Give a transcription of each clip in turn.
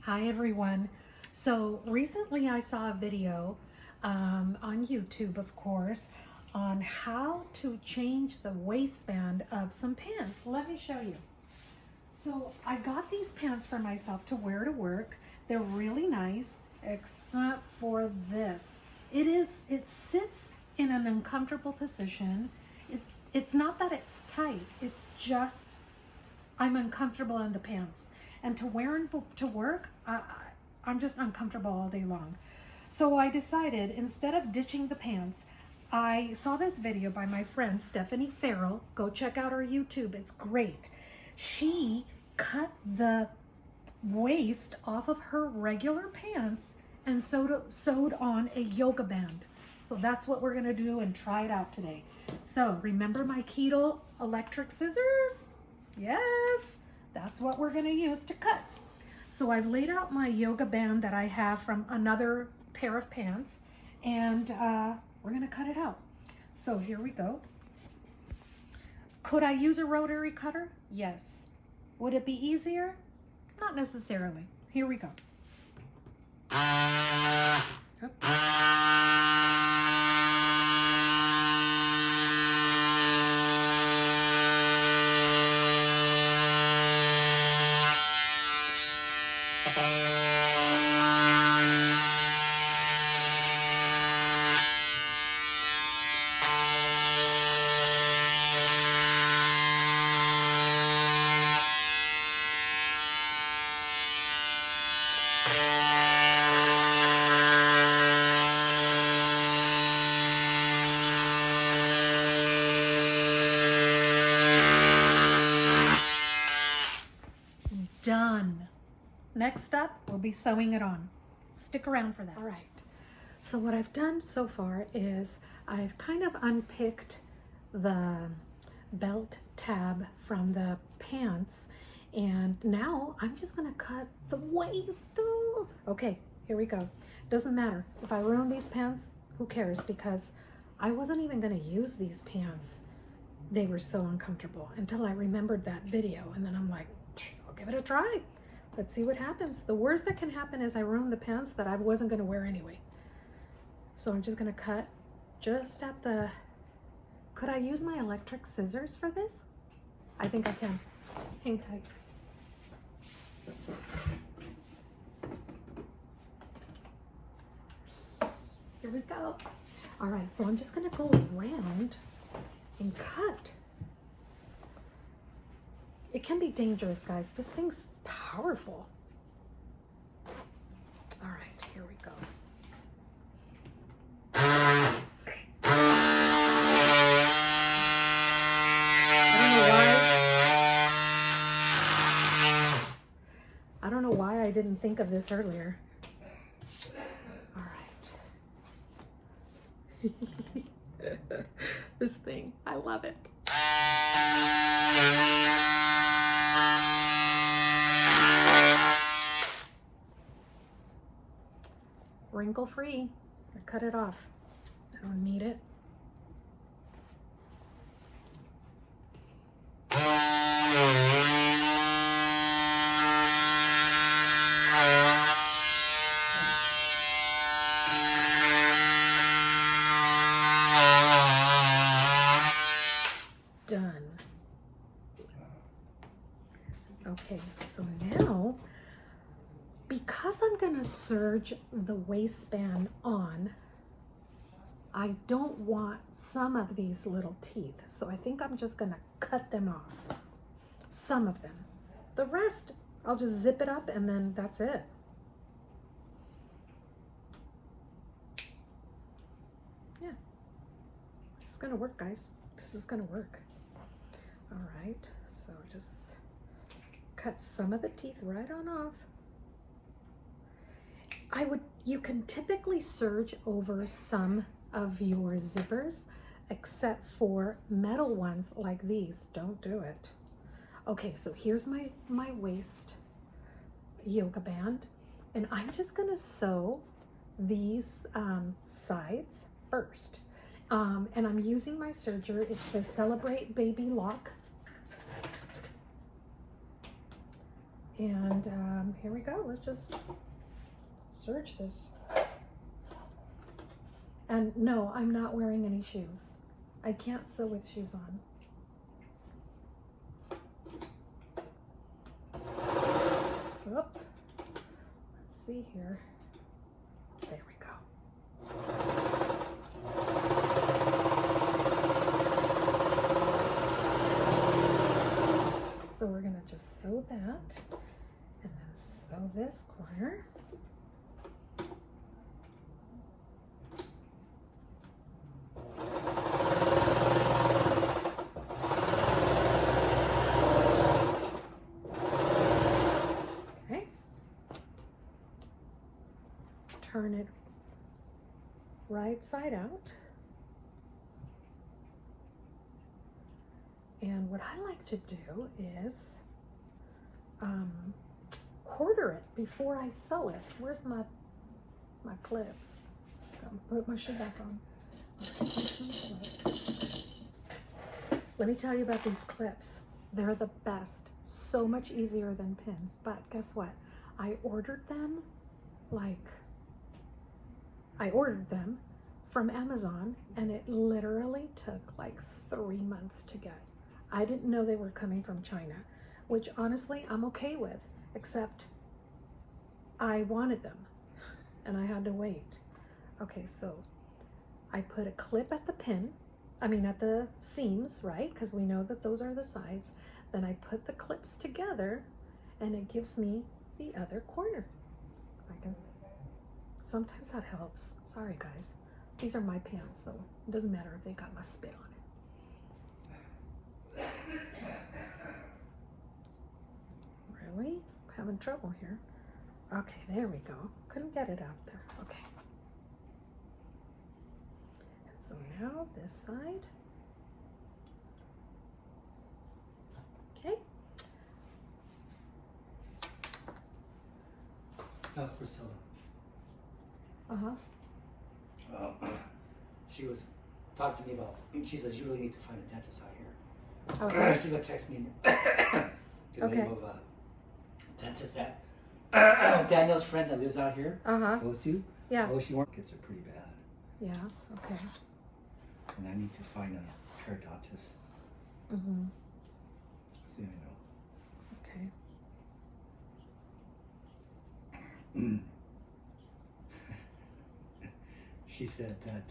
Hi everyone. So recently I saw a video on YouTube, of course, on how to change the waistband of some pants. Let me show you. So I got these pants for myself to wear to work. They're really nice, except for this. It sits in an uncomfortable position. It's not that it's tight, it's just I'm uncomfortable in the pants. And to wear them to work, I'm just uncomfortable all day long. So I decided, instead of ditching the pants, I saw this video by my friend Stephanie Farrell. Go check out her YouTube, it's great. She cut the waist off of her regular pants and sewed on a yoga band. So that's what we're gonna do and try it out today. So remember my Keedil electric scissors? Yes, that's what we're gonna use to cut. So I've laid out my yoga band that I have from another pair of pants, and we're gonna cut it out. So here we go. Could I use a rotary cutter? Yes. Would it be easier? Not necessarily. Here we go. Done. Next up, we'll be sewing it on. Stick around for that. All right. So what I've done so far is I've kind of unpicked the belt tab from the pants, and now I'm just gonna cut the waist. Okay, here we go. Doesn't matter. If I ruin these pants, who cares? Because I wasn't even gonna use these pants. They were so uncomfortable until I remembered that video, and then I'm like, I'll give it a try. Let's see what happens. The worst that can happen is I ruin the pants that I wasn't going to wear anyway. So I'm just going to cut just at the... Could I use my electric scissors for this? I think I can. Hang tight. Here we go. All right, so I'm just going to go around and cut. It can be dangerous, guys. This thing's powerful. All right, here we go. I don't know why I didn't think of this earlier. All right. This thing, I love it. Wrinkle free. I cut it off. I don't need it. Done. Okay, so now, because I'm gonna serge the waistband on, I don't want some of these little teeth. So I think I'm just gonna cut them off. Some of them. The rest, I'll just zip it up and then that's it. Yeah. This is gonna work, guys. This is gonna work. All right, so just cut some of the teeth right on off. You can typically serge over some of your zippers, except for metal ones like these. Don't do it. Okay, so here's my waist yoga band, and I'm just gonna sew these sides first. And I'm using my serger. It's the Celebrate Babylock. And here we go. Let's just serge this. And no, I'm not wearing any shoes. I can't sew with shoes on. Oop. Let's see here. There we go. So we're gonna just sew that and then sew this corner. Turn it right side out. And what I like to do is quarter it before I sew it. Where's my clips? I'm gonna put my shoe back on. Let me tell you about these clips. They're the best. So much easier than pins. But guess what? I ordered them from Amazon, and it literally took like 3 months to get. I didn't know they were coming from China, which honestly I'm okay with, except I wanted them and I had to wait. Okay, so I put a clip at the at the seams, right? Because we know that those are the sides. Then I put the clips together and it gives me the other corner. Sometimes that helps. Sorry guys. These are my pants, so it doesn't matter if they got my spit on it. Really? I'm having trouble here. Okay, there we go. Couldn't get it out there. Okay. And so now this side. Okay. That's Priscilla. Uh-huh. She was talking to me about, she says, you really need to find a dentist out here. Okay. She's going to text me the Okay. name of a dentist that Danielle's friend that lives out here goes to. Yeah. Oh, she wants kids are pretty bad. Yeah, okay. And I need to find a periodontist. Mm-hmm. See, I Okay. know. She said that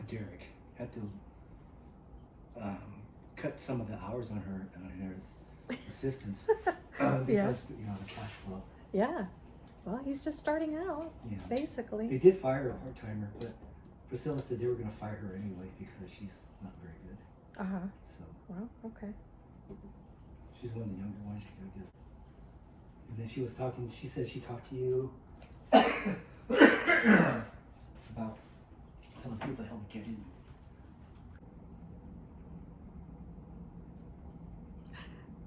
Derek had to cut some of the hours on her assistance because you know the cash flow. Yeah. Well, he's just starting out, Yeah. basically. They did fire a part-timer, but Priscilla said they were going to fire her anyway because she's not very good. Uh-huh. So. Well, okay. She's one of the younger ones, I guess. And then she was talking. She said she talked to you about some of the people that helped get in.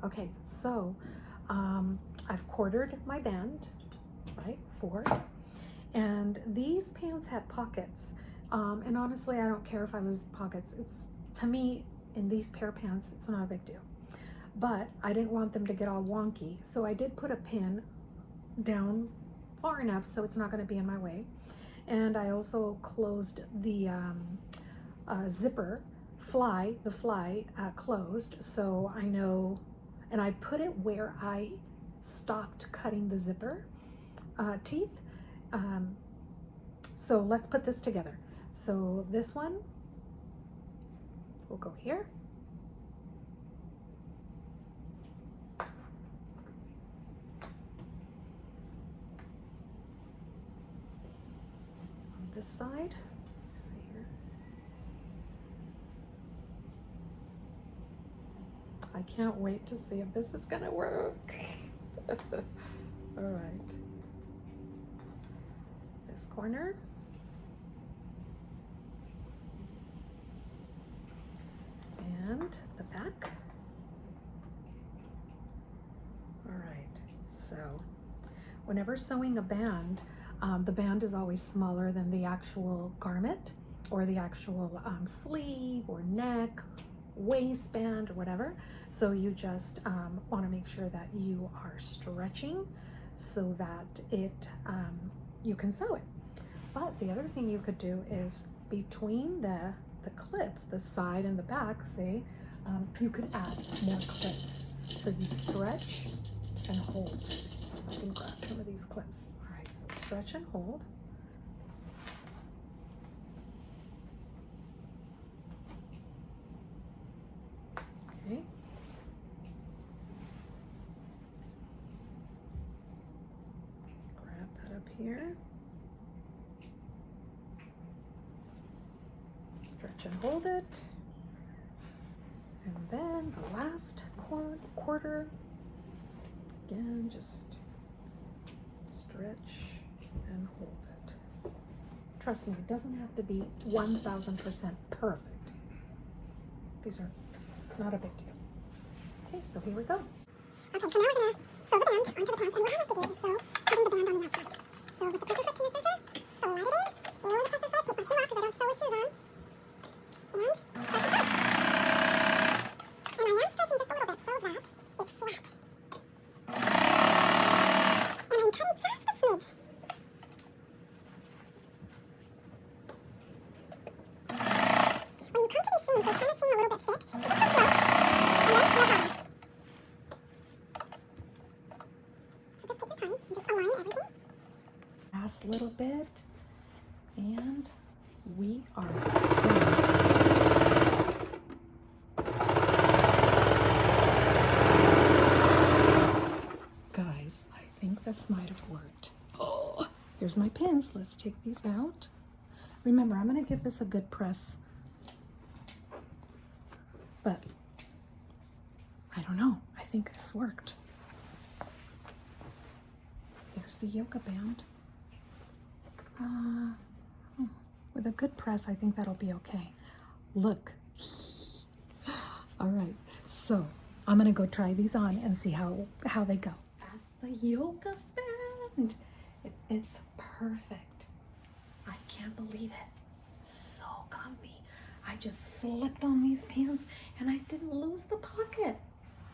Okay, so I've quartered my band, right, 4, and these pants have pockets, and honestly I don't care if I lose the pockets. It's, to me, in these pair of pants, it's not a big deal, but I didn't want them to get all wonky, so I did put a pin down far enough so it's not going to be in my way, and I also closed the zipper fly closed, so I know. And I put it where I stopped cutting the zipper teeth. So let's put this together. So this one will go here. On this side, let's see here. I can't wait to see if this is gonna work. All right. This corner. And the back. All right, so whenever sewing a band, the band is always smaller than the actual garment or the actual sleeve or neck waistband or whatever. So you just want to make sure that you are stretching so that you can sew it. But the other thing you could do is between the clips, the side and the back, say, you could add more clips. So you stretch and hold. I can grab some of these clips. All right, so stretch and hold. Okay. Grab that up here. Stretch and hold it. And then the last quarter, again, just stretch and hold it. Trust me, it doesn't have to be 1000% perfect. These are not a big deal. Okay, so here we go. Okay, so now we're going to sew the band onto the pants, and what I like to do is sew putting the band on the outside. So with the pressure foot to your serger, slide it in, lower the pressure foot, take my shoe off because I don't sew with shoes on, and start to sew. And I am stretching just a little bit so that it's flat. And I'm cutting just a smidge. When you come to these seams, they kind of seem a little bit thick, so just go slow, and then feel harder. So just take your time and just align everything. Last little bit, and we are done. Guys, I think this might have worked. Oh, here's my pins. Let's take these out. Remember, I'm going to give this a good press, but I don't know. I think this worked. There's the yoga band. With a good press, I think that'll be okay. Look. All right, so I'm gonna go try these on and see how they go. The yoga band, it's perfect. I can't believe it. So comfy. I just slipped on these pants and I didn't lose the pocket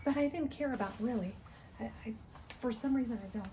that I didn't care about, really. I for some reason I don't.